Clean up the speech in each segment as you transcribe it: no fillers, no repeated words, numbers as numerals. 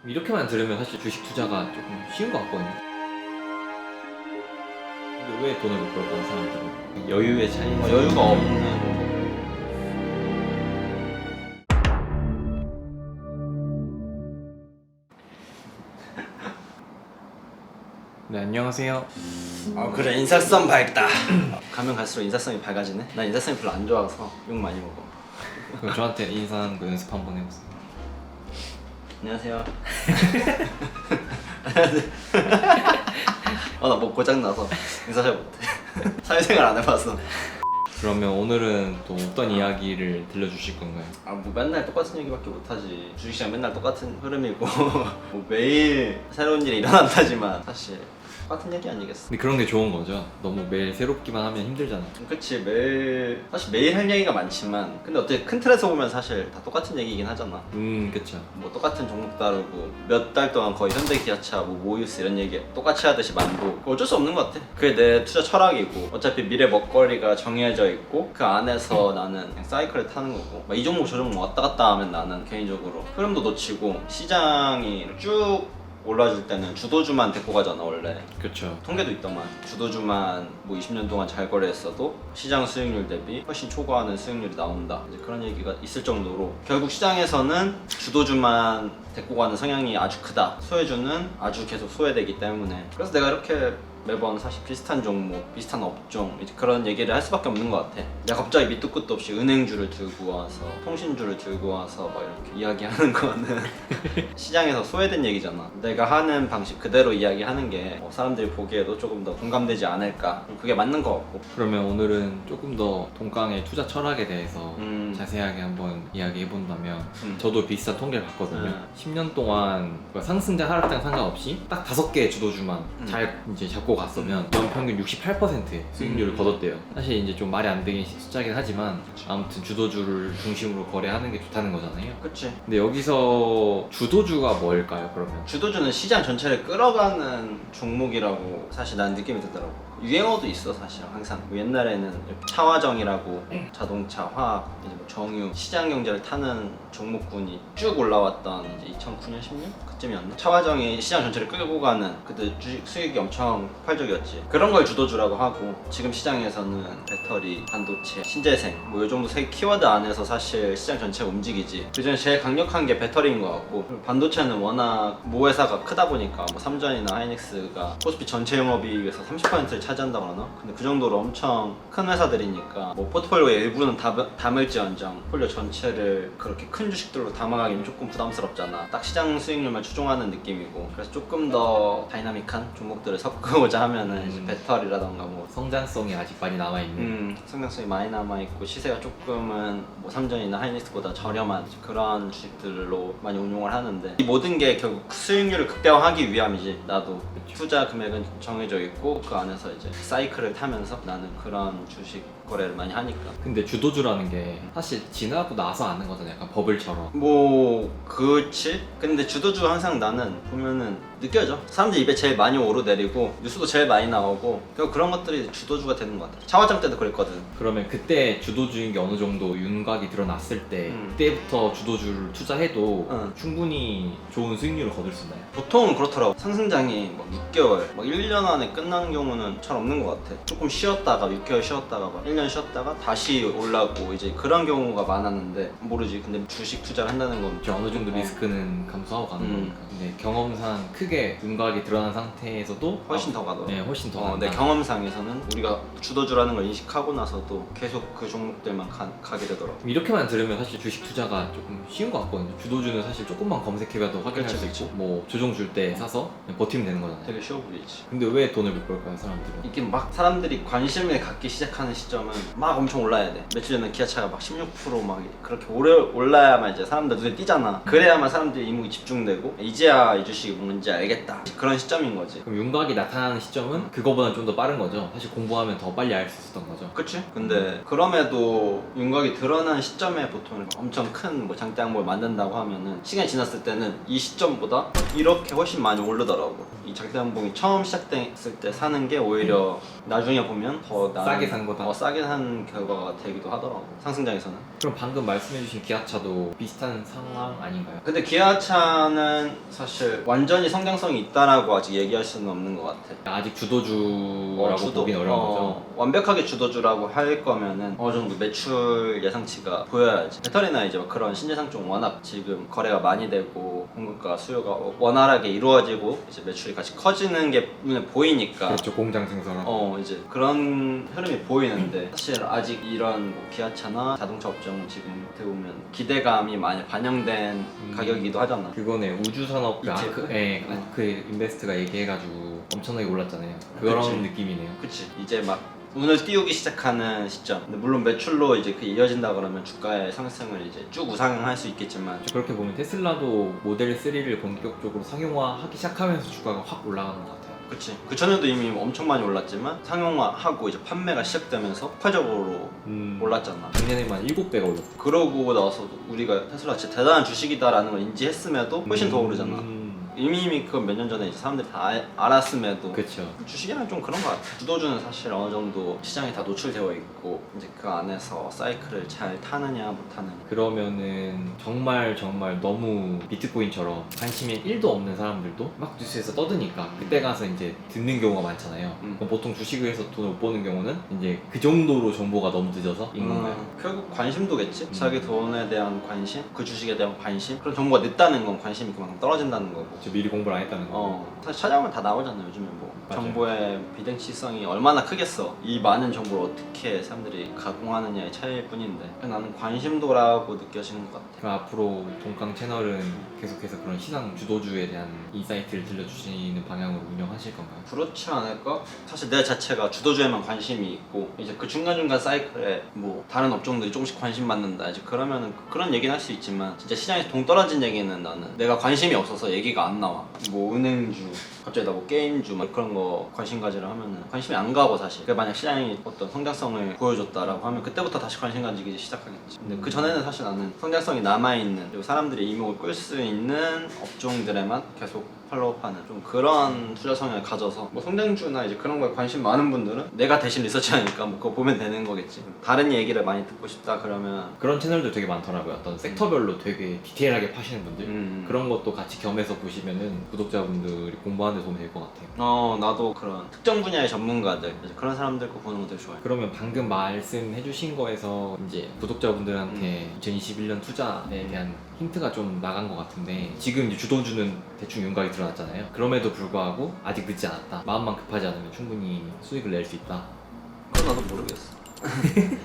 이렇게만 들으면 사실 주식 투자가 조금 쉬운 것 같거든요. 근데 왜 돈을 못 벌까 사람들은? 여유의 차이. 여유가 없는. 네, 안녕하세요. 그래, 인사성 밝다. 가면 갈수록 인사성이 밝아지네. 난 인사성이 별로 안 좋아서 욕 많이 먹어. 그럼 저한테 인사하는 거 연습 한번 해보세요. 안녕하세요. 나 뭐 고장나서 인사 잘 못해. 사회생활 안 해봐서. 그러면 오늘은 또 어떤 이야기를 들려주실 건가요? 뭐 맨날 똑같은 얘기밖에 못하지. 주식시장 맨날 똑같은 흐름이고 뭐 매일 새로운 일이 일어난다지만 사실 똑같은 얘기 아니겠어. 근데 그런 게 좋은 거죠. 너무 매일 새롭기만 하면 힘들잖아. 그치, 사실 매일 할 얘기가 많지만 근데 어떻게 큰 틀에서 보면 사실 다 똑같은 얘기긴 하잖아. 그쵸. 뭐 똑같은 종목 다루고 몇 달 동안 거의 현대기아차, 뭐 모유스 이런 얘기 똑같이 하듯이 만도 어쩔 수 없는 것 같아. 그게 내 투자 철학이고 어차피 미래 먹거리가 정해져 있고 그 안에서 나는 그냥 사이클을 타는 거고 막 이 종목 저 종목 왔다 갔다 하면 나는 개인적으로 흐름도 놓치고 시장이 쭉 올라줄 때는 주도주만 데리고 가잖아 원래. 그쵸. 통계도 있더만 주도주만 뭐 20년 동안 잘 거래했어도 시장 수익률 대비 훨씬 초과하는 수익률이 나온다. 이제 그런 얘기가 있을 정도로 결국 시장에서는 주도주만 데리고 가는 성향이 아주 크다. 소외주는 아주 계속 소외되기 때문에. 그래서 내가 이렇게 매번 사실 비슷한 종목, 비슷한 업종 이제 그런 얘기를 할 수밖에 없는 것 같아. 내가 갑자기 밑도 끝도 없이 은행주를 들고 와서 통신주를 들고 와서 막 이렇게 이야기하는 거는 시장에서 소외된 얘기잖아. 내가 하는 방식 그대로 이야기하는 게 사람들이 보기에도 조금 더 공감되지 않을까. 그게 맞는 것 같고. 그러면 오늘은 조금 더 동강의 투자 철학에 대해서 자세하게 자세하게 한번 이야기해본다면 저도 비슷한 통계를 봤거든요. 10년 동안 상승장 하락장 상관없이 딱 5개의 주도주만 잘 이제 잡고 갔으면 연평균 68%의 수익률을 거뒀대요. 사실 이제 좀 말이 안 되긴 숫자긴 하지만 아무튼 주도주를 중심으로 거래하는 게 좋다는 거잖아요. 그치. 근데 여기서 주도주가 뭘까요, 그러면? 주도주는 시장 전체를 끌어가는 종목이라고 사실 난 느낌이 들더라고. 유행어도 있어 사실 항상. 뭐 옛날에는 차화정이라고 자동차, 화학, 이제 뭐 정유, 시장 경제를 타는 종목군이 쭉 올라왔던 이제 2009년, 10년 그쯤이었나? 차화정이 시장 전체를 끌고 가는 그때 주식 수익이 엄청 폭발적이었지. 그런 걸 주도주라고 하고 지금 시장에서는 배터리, 반도체, 신재생 뭐 이 정도 세 키워드 안에서 사실 시장 전체가 움직이지. 그중에 제일 강력한 게 배터리인 것 같고 반도체는 워낙 모 회사가 크다 보니까 뭐 삼전이나 하이닉스가 코스피 전체 영업이익에서 30%를 차지한다고 하나? 근데 그 정도로 엄청 큰 회사들이니까 뭐 포트폴리오의 일부는 담을지언정 포트폴리오 전체를 그렇게 큰 주식들로 담아가기는 조금 부담스럽잖아. 딱 시장 수익률만 추종하는 느낌이고. 그래서 조금 더 다이나믹한 종목들을 섞고자 하면은 이제 배터리라던가 뭐 성장성이 아직 많이 남아있는 성장성이 많이 남아있고 시세가 조금은 뭐 삼전이나 하이닉스보다 저렴한 그런 주식들로 많이 운용을 하는데 이 모든 게 결국 수익률을 극대화하기 위함이지. 나도 투자 금액은 정해져 있고 그 안에서 이제 사이클을 타면서 나는 그런 주식 거래를 많이 하니까. 근데 주도주라는 게 사실 지나고 나서 아는 거잖아요. 약간 버블처럼. 뭐 그치? 근데 주도주 항상 나는 보면은 느껴져. 사람들 입에 제일 많이 오르내리고 뉴스도 제일 많이 나오고 결국 그런 것들이 주도주가 되는 것 같아. 차화장 때도 그랬거든. 그러면 그때 주도주인 게 어느 정도 윤곽이 드러났을 때 그때부터 주도주를 투자해도 충분히 좋은 수익률을 거둘 수 있나요? 보통은 그렇더라고. 상승장이 막 6개월, 막 1년 안에 끝나는 경우는 잘 없는 것 같아. 조금 쉬었다가 6개월 쉬었다가 막 1년 쉬었다가 다시 올라고 이제 그런 경우가 많았는데 모르지. 근데 주식 투자를 한다는 건 어느 정도 리스크는 감수하고 가는 거니까. 근데 경험상 크게 윤곽이 드러난 상태에서도 훨씬 더 가더라고. 네, 훨씬 더 간다. 내 경험상에서는 우리가 주도주라는 걸 인식하고 나서도 계속 그 종목들만 가게 되더라고. 이렇게만 들으면 사실 주식 투자가 조금 쉬운 것 같거든요. 주도주는 사실 조금만 검색해봐도 확인할 그치, 수 그치. 있고 뭐 조정 줄 때 사서 그냥 버티면 되는 거잖아요. 되게 쉬워 보이지. 근데 왜 돈을 못 벌까요, 사람들은? 이게 막 사람들이 관심을 갖기 시작하는 시점은 막 엄청 올라야 돼. 며칠 전에 기아차가 막 16%막 그렇게 오래 올라야만 이제 사람들 눈에 띄잖아. 그래야만 사람들이 이목이 집중되고 이제야 이 주식이 뭔지 알겠다. 그런 시점인 거지. 그럼 윤곽이 나타나는 시점은 그거보다 좀 더 빠른 거죠. 사실 공부하면 더 빨리 알 수 있었던 거죠. 그치? 근데 그럼에도 윤곽이 드러난 시점에 보통 엄청 큰 뭐 장대 항목을 만든다고 하면은 시간이 지났을 때는 이 시점보다 이렇게 훨씬 많이 오르더라고. 이 장대연봉이 처음 시작됐을 때 사는 게 오히려 나중에 보면 더 싸게 산 거다. 싸게 산 결과가 되기도 하더라고 상승장에서는. 그럼 방금 말씀해주신 기아차도 비슷한 상황 아닌가요? 근데 기아차는 사실 완전히 성장성이 있다라고 아직 얘기할 수는 없는 것 같아. 아직 주도주라고 보긴 어려운 거죠. 완벽하게 주도주라고 할 거면은 어느 정도 매출 예상치가 보여야지. 배터리나 이제 막 그런 신재상종 워낙 지금 거래가 많이 되고 공급과 수요가 원활하게 이루어지고 이제 매출이 같이 커지는 게 눈에 보이니까. 그렇죠, 공장 생산. 이제 그런 흐름이 보이는데 사실 아직 이런 뭐 기아차나 자동차 업종은 지금 어떻게 보면 기대감이 많이 반영된 가격이기도 하잖아. 그거네, 우주산업 ETF? 그 인베스트가 얘기해가지고 엄청나게 올랐잖아요. 그런 그치. 느낌이네요. 그치. 이제 막 운을 띄우기 시작하는 시점. 근데 물론 매출로 이제 그 이어진다 그러면 주가의 상승을 이제 쭉 우상향할 수 있겠지만 그렇게 보면 테슬라도 모델 3를 본격적으로 상용화하기 시작하면서 주가가 확 올라가는 것 같아요. 그치. 그 전에도 이미 엄청 많이 올랐지만 상용화하고 이제 판매가 시작되면서 폭발적으로 올랐잖아. 작년에만 7배가 올랐고. 그러고 나서 우리가 테슬라 진짜 대단한 주식이다라는 걸 인지했음에도 훨씬 더 오르잖아. 이미 그건 몇 년 전에 이제 사람들이 다 알았음에도 그렇죠. 주식이랑 좀 그런 것 같아. 주도주는 사실 어느 정도 시장에 다 노출되어 있고 이제 그 안에서 사이클을 잘 타느냐 못 타느냐. 그러면은 정말 너무 비트코인처럼 관심이 1도 없는 사람들도 막 뉴스에서 떠드니까 그때 가서 이제 듣는 경우가 많잖아요. 그럼 보통 주식을 해서 돈을 못 버는 경우는 이제 그 정도로 정보가 너무 늦어서 인 건가요? 결국 관심도겠지. 자기 돈에 대한 관심, 그 주식에 대한 관심. 그런 정보가 늦다는 건 관심이 그만큼 떨어진다는 거고. 미리 공부를 안 했다는 거. 사실 찾아보면 다 나오잖아 요즘에 뭐. 맞아요. 정보의 비대칭성이 얼마나 크겠어. 이 많은 정보를 어떻게 사람들이 가공하느냐의 차이일 뿐인데 나는 관심도라고 느껴지는 것 같아. 그럼 앞으로 동강 채널은 계속해서 그런 시장 주도주에 대한 인사이트를 들려주시는 방향으로 운영하실 건가요? 그렇지 않을까? 사실 내 자체가 주도주에만 관심이 있고 이제 그 중간중간 사이클에 뭐 다른 업종들이 조금씩 관심 받는다 이제 그러면은 그런 얘기는 할 수 있지만 진짜 시장에서 동 떨어진 얘기는 나는 내가 관심이 없어서 얘기가 안 나와. 뭐 은행주 갑자기 나 뭐 게임주 막 그런 거 관심 가지라 하면은 관심이 안 가고 사실 그 만약 시장이 어떤 성장성을 보여줬다라고 하면 그때부터 다시 관심 가지기 시작하겠지. 근데 그 전에는 사실 나는 성장성이 남아있는 그리고 사람들이 이목을 끌 수 있는 업종들에만 계속 팔로우하는 좀 그런 투자 성향을 가져서 뭐 성장주나 이제 그런 거에 관심 많은 분들은 내가 대신 리서치하니까 뭐 그거 보면 되는 거겠지. 다른 얘기를 많이 듣고 싶다 그러면 그런 채널도 되게 많더라고요. 어떤 섹터별로 되게 디테일하게 파시는 분들 그런 것도 같이 겸해서 보시면은 구독자분들이 공부하는 데 도움이 될 것 같아요. 나도 그런 특정 분야의 전문가들 이제 그런 사람들 거 보는 거 되게 좋아해. 그러면 방금 말씀해주신 거에서 이제 구독자분들한테 2021년 투자에 대한 힌트가 좀 나간 것 같은데 지금 이제 주도주는 대충 윤곽이 드러났잖아요. 그럼에도 불구하고 아직 늦지 않았다. 마음만 급하지 않으면 충분히 수익을 낼 수 있다. 그건 나도 모르겠어.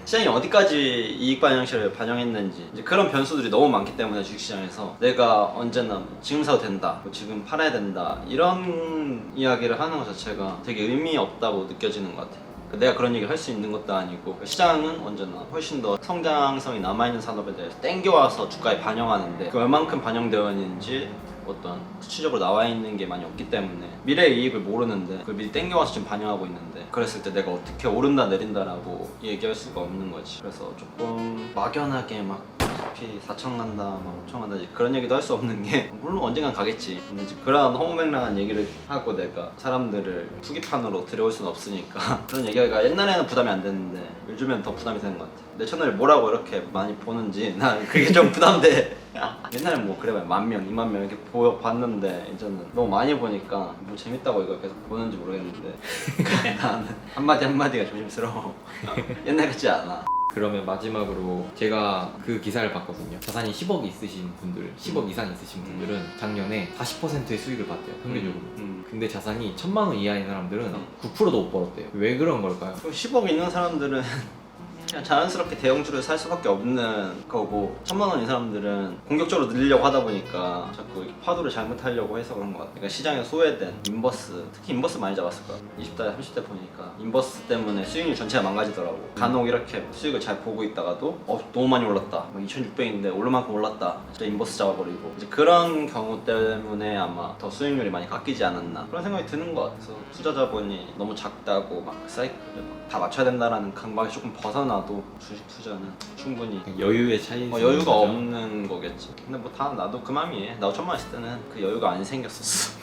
시장이 어디까지 이익 반영실을 반영했는지 이제 그런 변수들이 너무 많기 때문에 주식시장에서 내가 언제나 지금 사도 된다, 뭐 지금 팔아야 된다 이런 이야기를 하는 것 자체가 되게 의미 없다고 느껴지는 것 같아요. 내가 그런 얘기를 할 수 있는 것도 아니고 시장은 언제나 훨씬 더 성장성이 남아있는 산업에 대해서 땡겨와서 주가에 반영하는데 그 얼만큼 반영되어 있는지 어떤 수치적으로 나와 있는 게 많이 없기 때문에 미래의 이익을 모르는데 그걸 미리 땡겨와서 지금 반영하고 있는데 그랬을 때 내가 어떻게 오른다 내린다라고 얘기할 수가 없는 거지. 그래서 조금 막연하게 막 어차피 4천 간다 막 5천 간다 그런 얘기도 할 수 없는 게 물론 언젠간 가겠지. 근데 이제 그런 허무맹랑한 얘기를 하고 내가 사람들을 투기판으로 들여올 수는 없으니까 그런 얘기가 옛날에는 부담이 안 됐는데 요즘엔 더 부담이 되는 것 같아. 내 채널을 뭐라고 이렇게 많이 보는지 난 그게 좀 부담돼. 옛날엔 뭐 그래봐야 10,000명, 20,000명 이렇게 봤는데 이제는 너무 많이 보니까 뭐 재밌다고 이걸 계속 보는지 모르겠는데 나는 한마디가 조심스러워. 옛날 같지 않아. 그러면 마지막으로 제가 그 기사를 봤거든요. 자산이 10억 있으신 분들, 10억 이상 있으신 분들은 작년에 40%의 수익을 봤대요, 평균적으로. 근데 자산이 1,000만 원 이하인 사람들은 9%도 못 벌었대요. 왜 그런 걸까요? 10억 있는 사람들은 그냥 자연스럽게 대형주를 살 수밖에 없는 거고 1,000만 원인 사람들은 공격적으로 늘리려고 하다 보니까 자꾸 파도를 잘못하려고 해서 그런 것 같아요. 그러니까 시장에 소외된 인버스, 특히 인버스 많이 잡았을 거야. 20대, 30대 보니까 인버스 때문에 수익률 전체가 망가지더라고. 간혹 이렇게 수익을 잘 보고 있다가도 너무 많이 올랐다. 2,600인데 오를 만큼 올랐다. 진짜 인버스 잡아버리고 이제 그런 경우 때문에 아마 더 수익률이 많이 깎이지 않았나 그런 생각이 드는 것 같아서 투자 자본이 너무 작다고 막 사이클을 다 맞춰야 된다라는 강박이 조금 벗어나 나도 주식 투자는 충분히 여유의 차이. 여유가 없는 거겠지. 근데 뭐 다 나도 그 맘이에요. 나도 1,000만 원 있을 때는 그 여유가 안 생겼었어.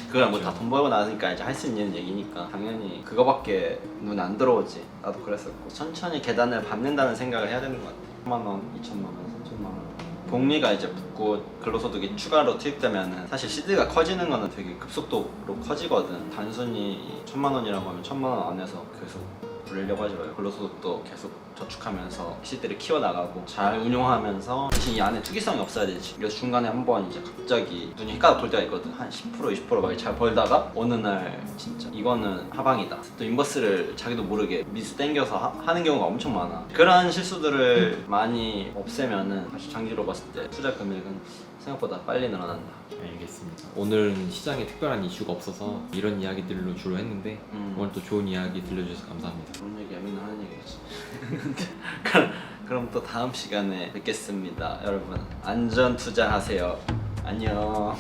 그걸 뭐 다 돈 벌고 나니까 이제 할 수 있는 얘기니까 당연히 그거밖에 눈 안 들어오지. 나도 그랬었고 천천히 계단을 밟는다는 생각을 해야 되는 것 같아. 1,000만 원, 2,000만 원, 3,000만 원. 복리가 이제 붙고 근로소득이 추가로 투입되면은 사실 시드가 커지는 거는 되게 급속도로 커지거든. 단순히 1,000만 원이라고 하면 1,000만 원 안에서 계속 불리려고 하지 말고 근로소득도 계속 저축하면서 시드를 키워나가고 잘 운용하면서 대신 이 안에 투기성이 없어야 되지. 그래서 중간에 한번 이제 갑자기 눈이 헷갈려 볼 때가 있거든. 한 10% 20% 막 잘 벌다가 어느 날 진짜 이거는 하방이다. 또 인버스를 자기도 모르게 미스 땡겨서 하는 경우가 엄청 많아. 그런 실수들을 많이 없애면은 사실 장기로 봤을 때 투자 금액은 생각보다 빨리 늘어난다. 알겠습니다. 오늘은 시장에 특별한 이슈가 없어서 이런 이야기들로 주로 했는데 오늘 또 좋은 이야기 들려주셔서 감사합니다. 좋은 얘기야 맨날 하는 얘기지. 그럼 또 다음 시간에 뵙겠습니다. 여러분 안전 투자하세요. 안녕.